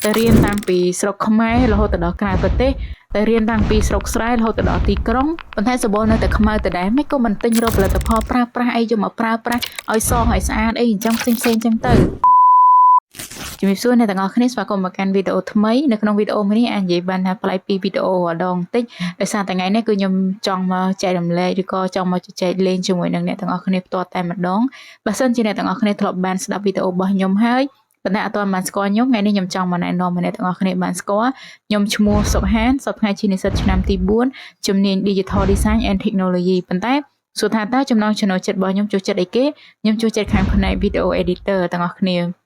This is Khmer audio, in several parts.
แต่เรียนតាំងពីស្រុកខ្មែររហូតដល់ក្រៅប្រទេសតែរៀនតាំងពីស្រុកស្រែរហូតដល់ទីក្រុងប៉ុន្តែសបលនៅតែខ្មៅដដែលមិនក៏មិនទិញរកផលិតផលប្រើប្រាស់អីយកមកប្រើប្រាស់ឲ្យសឲ្យស្អាតអីអញ្ចឹងផ្សេងៗអញ្ចឹងទៅជំរាបសួរអ្នកទាំងអស់គ្នាស្វាគមន៍មកកាន់វីដេអូថ្មីនៅក្នុងវីដេអូនេះអាចនិយាយបានថាប្លែកពីវីដេអូដងតិចដោយសារតែថ្ងៃនេះគឺខ្ញុំចង់មកចែករំលែកឬក៏ចង់មកជជែកលេងជាមួយនឹងអ្នកទាំងអស់គ្នាផ្ទាល់តែម្ដងបើសិនជាអ្នកទាំងអស់គ្នាធ្លាប់បានស្ដាប់វីដេអូរបស់ខ្ញុំហើយប៉ុន្តែអត់ទាន់បានស្គាល់ខ្ញុំថ្ងៃនេះខ្ញុំចង់មកណែនាំអ្នកទាំងអស់គ្នាបានស្គាល់ខ្ញុំឈ្មោះសុកហានសប្តាហ៍ជានិស្សិតឆ្នាំទី4ជំនាញ Digital Design and Technology ប៉ុន្តែសួរថាតើចំណង់ចំណូលចិត្តរបស់ខ្ញុំចូលចិត្តអីគេខ្ញុំចូលចិត្តខាងផ្នែក Video Editor ទាំងអស់គ្ន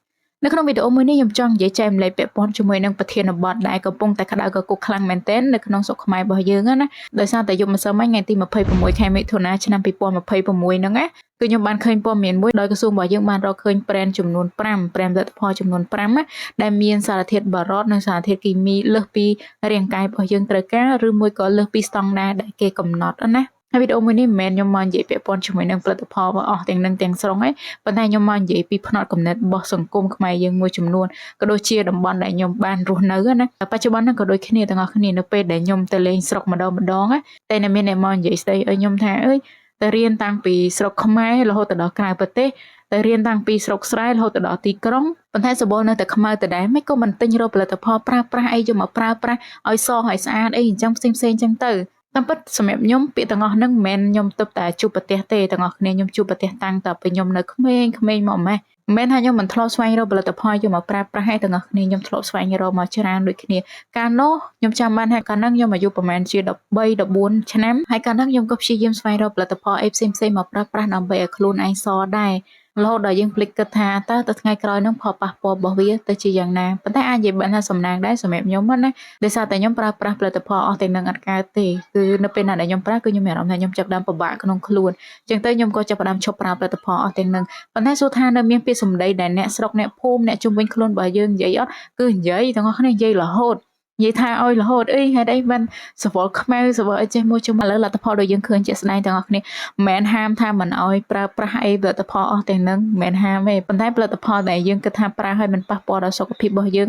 ានៅក្នុងវីដេអូមួយនេះខ្ញុំចង់និយាយចែករំលែកពាក់ព័ន្ធជាមួយនឹងប្រធានបទដែលកំពុងតែក្តៅកគុកខ្លាំងមែនទែននៅក្នុងស្រុកខ្មែររបស់យើងណាដោយសារតែយប់ម្សិលមិញថ្ងៃទី26ខែមិថុនាឆ្នាំ2026ហ្នឹងណាគឺខ្ញុំបានឃើញព័ត៌មានមួយដោយក្រសួងរបស់យើងបានរកឃើញប្រេនចំនួន5ផលិតផលចំនួន5ណាដែលមានសារធាតុបារតនិងសារធាតុគីមីលើសពីរាងកាយរបស់យើងត្រូវការឬមួយក៏លើសពីស្តង់ដារដែលគេកំណត់ណាហើយវីដេអូមួយនេះមិនមែនខ្ញុំមកនិយាយពាក់ព័ន្ធជាមួយនឹងផលិតផលរបស់អស់ទាំងនឹងទាំងស្រុងទេប៉ុន្តែខ្ញុំមកនិយាយពីផ្នត់គំនិតរបស់សង្គមខ្មែរយើងមួយចំនួនក៏ដូចជាតំបន់ដែលខ្ញុំបានរស់នៅណាបច្ចុប្បន្នហ្នឹងក៏ដូចគ្នាទាំងអស់គ្នានៅពេលដែលខ្ញុំទៅលេងស្រុកម្ដងណាតែនៅមានអ្នកមកនិយាយស្ដីឲ្យខ្ញុំថាអើយទៅរៀនតាំងពីស្រុកខ្មែររហូតដល់ក្រៅប្រទេសតែរៀនតាំងពីស្រុកស្រែរហូតដល់ទីក្រុងប៉ុន្តែសបលនៅតែខ្មៅដដែលមិនក៏មិនទិញរកផលិតផលប្រើប្រាស់អីយកមកប្រើប្រាស់ឲ្យសឲ្យស្អាតអីអញ្ចឹងផ្សេងអញ្ចឹងទៅតាមពិតសម្រាប់ខ្ញុំពាក្យទាំងអស់ហ្នឹងមិនមែនខ្ញុំទើបតែជួបប្រទេសទេទាំងអស់គ្នាខ្ញុំជួបប្រទេសតាំងតពីខ្ញុំនៅក្មេងៗមកម៉េះមិនមែនថាខ្ញុំមិនធ្លាប់ស្វែងរកផលិតផលយកមកប្រើប្រាស់ឯទាំងអស់គ្នាខ្ញុំធ្លាប់ស្វែងរកមកច្រើនដូចគ្នាកាលនោះខ្ញុំចាំបានថាកាលហ្នឹងខ្ញុំអាយុប្រហែលជា13 14ឆ្នាំហើយកាលហ្នឹងខ្ញុំក៏ព្យាយាមស្វែងរកផលិតផលអីផ្សេងៗមកប្រើប្រាស់ដើម្បីឲ្យខ្លួនឯងសដែររហូតដល់យើងភ្លេចគិតថាតើទៅថ្ងៃក្រោយហ្នឹងផលប៉ះពាល់របស់វាទៅជាយ៉ាងណាប៉ុន្តែអាចនិយាយបានថាសំណាងដែរសម្រាប់ខ្ញុំណាដោយសារតែខ្ញុំប្រើប្រាស់ផលិតផលអស់ទាំងនឹងអត់កើតទេគឺនៅពេលណាដែលខ្ញុំប្រើគឺខ្ញុំមានអារម្មណ៍ថាខ្ញុំចាប់ផ្ដើមពិបាកក្នុងខ្លួនអញ្ចឹងទៅខ្ញុំក៏ចាប់ផ្ដើមឈប់ប្រើផលិតផលអស់ទាំងនឹងប៉ុន្តែសួរថានៅមានពាក្យសម្ដីដែលអ្នកស្រុកអ្នកភូមិអ្នកជុំវិញខ្លួនរបស់យើងនិយាយអត់គឺនិយាយទាំងអស់គ្នានិយាយរហូតនិយាយថាអោយរហូតអីហេតុអីមិនសវល់ខ្មៅសវល់អីចេះមួយជុំឥឡូវលទ្ធផលដូចយើងឃើញជាក់ស្ដែងទាំងអស់គ្នាមិនមែនហាមថាមិនអោយប្រើប្រាស់អីផលិតផលអស់ទាំងហ្នឹងមិនមែនហាមទេប៉ុន្តែផលិតផលដែលយើងគិតថាប្រើឲ្យមិនប៉ះពាល់ដល់សុខភាពរបស់យើង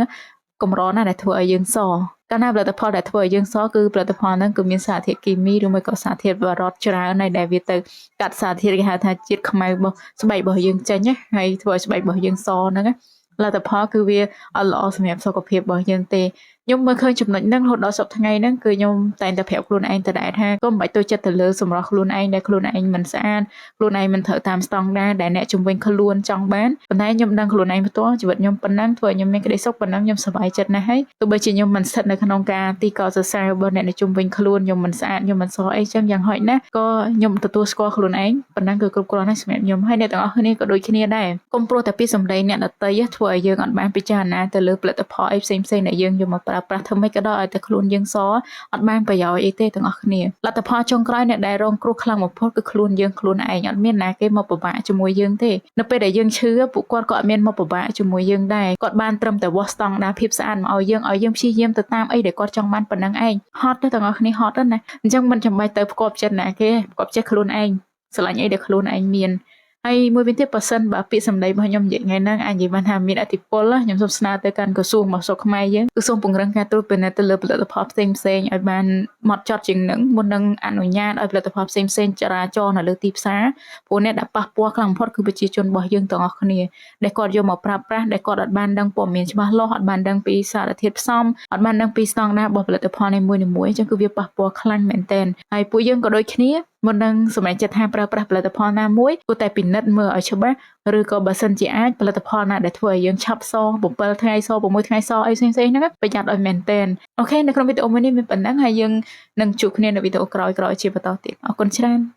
កម្រណាស់ដែលធ្វើឲ្យយើងសកាលណាផលិតផលដែលធ្វើឲ្យយើងសគឺផលិតផលហ្នឹងគឺមានសារធាតុគីមីឬមួយក៏សារធាតុបារតច្រើនហើយដែលវាទៅកាត់សារធាតុគេហៅថាជាតិខ្មៅរបស់ស្បែករបស់យើងចេញណាហើយធ្វើឲ្យស្បែករបស់យើងសហ្នឹងណាលទ្ធផលគឺវាអត់ល្អសម្រាប់សុខភាពរបស់យើងទេខ្ញុំមើលឃើញចំណុចហ្នឹងរហូតដល់សប្តាហ៍ថ្ងៃហ្នឹងគឺខ្ញុំតែងតែប្រាប់ខ្លួនឯងទៅដែរថាកុំបាច់ទៅចិត្តទៅលើសម្រស់ខ្លួនឯងដែលខ្លួនឯងមិនស្អាតខ្លួនឯងមិនត្រូវតាមស្តង់ដារដែលអ្នកជំនាញខ្លួនចង់បានប៉ុន្តែខ្ញុំដឹងខ្លួនឯងផ្ទាល់ជីវិតខ្ញុំប៉ុណ្ណឹងធ្វើឲ្យខ្ញុំមានក្តីសុខប៉ុណ្ណឹងខ្ញុំសប្បាយចិត្តណាស់ហើយទោះបីជាខ្ញុំមិនស្ថិតនៅក្នុងការទីកោតសរសើររបស់អ្នកជំនាញខ្លួនខ្ញុំមិនស្អាតខ្ញុំមិនសអីចឹងយ៉ាងហោចណាស់ក៏ខ្ញុំទទួលស្គាល់ខ្លួនឯងប៉ុណ្ណឹងគឺគ្រប់គ្រាន់ហើយសម្រាប់ខ្ញុំហើយអ្នកទាំងអស់គ្នាក៏ដូចគ្នាដែរកុំព្រោះតែពីសម្ដីអ្នកដទៃធ្វើឲ្យយើងអត់បានពិចារណាទៅលើផលិតផលអីផ្សេងៗដែលយើងយកមកប្រើប្រាស់ធ្វើម៉េចក៏ដោយឲ្យតែខ្លួនយើងសអត់បានប្រយោជន៍អីទេទាំងអស់គ្នាលទ្ធផលចុងក្រោយអ្នកដែលរងគ្រោះខ្លាំងបំផុតគឺខ្លួនយើងខ្លួនឯងអត់មានណាគេមកពិបាកជាមួយយើងទេនៅពេលដែលយើងឈឺពួកគាត់ក៏អត់មានមកពិបាកជាមួយយើងដែរគាត់បានត្រឹមតែវាស់ស្តង់ដារភាពស្អាតមកឲ្យយើងព្យាយាមទៅតាមអីដែលគាត់ចង់បានប៉ុណ្ណឹងឯងហត់ទៅទាំងអស់គ្នាហត់ណាអញ្ចឹងមិនចាំបាច់ទៅផ្គប់ចិត្តណាគេផ្គប់ចិត្តខ្លួនឯងស្រឡាញ់អីដែលខ្លួនឯងមានហើយមួយវិញទៀតប៉ះសិនបើពាក្យសម្ដីរបស់ខ្ញុំនិយាយថ្ងៃហ្នឹងអាចនិយាយបានថាមានអធិពលខ្ញុំសូមស្នើទៅកាន់ក្រសួងរបស់ស្រុកខ្មែរយើងគឺសូមពង្រឹងការត្រួតពិនិត្យទៅលើផលិតផលផ្សេងៗឲ្យបានម៉ត់ចត់ជាងនឹងមុននឹងអនុញ្ញាតឲ្យផលិតផលផ្សេងៗចរាចរនៅលើទីផ្សារព្រោះអ្នកដែលប៉ះពាល់ខ្លាំងបំផុតគឺប្រជាជនរបស់យើងទាំងអស់គ្នាដែលគាត់យកមកប្រើប្រាស់ដែលគាត់អត់បានដឹងព័ត៌មានច្បាស់លាស់អត់បានដឹងពីសារធាតុផ្សំអត់បានដឹងពីស្តង់ដាររបស់ផលិតផលនីមួយៗអញ្ចឹងគឺវាប៉ះពាល់ខ្លាំងមែនទែនហើយពួកយើងក៏ដូចគ្នាមុននឹងសម្រេចចិត្តថាប្រើប្រាស់ផលិតផលណាមួយគួរតែពិនិត្យមើលឲ្យច្បាស់ឬក៏បើសិនជាអាចផលិតផលណាដែលធ្វើឲ្យយើងឆាប់ស7ថ្ងៃស6ថ្ងៃសអីផ្សេងៗហ្នឹងប្រយ័ត្នឲ្យមែនទែនអូខេនៅក្នុងវីដេអូមួយនេះមានប៉ុណ្ណឹងហើយយើងនឹងជួបគ្នានៅវីដេអូក្រោយៗជាបន្តទៀតអរគុណច្រើន